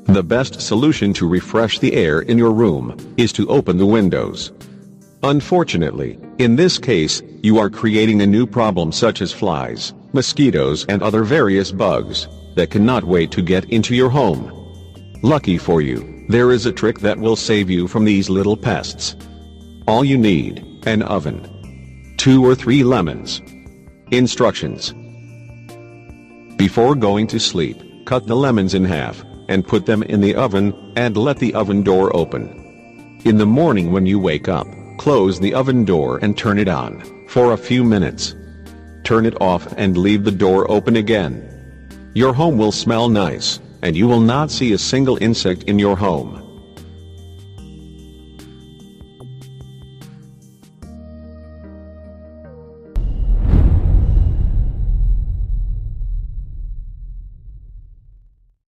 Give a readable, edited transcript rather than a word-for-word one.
The best solution to refresh the air in your room is to open the windows. Unfortunately, in this case, you are creating a new problem such as flies, mosquitoes and other various bugs that cannot wait to get into your home. Lucky for you, there is a trick that will save you from these little pests. All you need: an oven, 2 or 3 lemons. Instructions: before going to sleep, cut the lemons in half and put them in the oven and let the oven door open. In the morning when you wake up, close the oven door and turn it on for a few minutes. Turn it off and leave the door open again. Your home will smell nice, and you will not see a single insect in your home.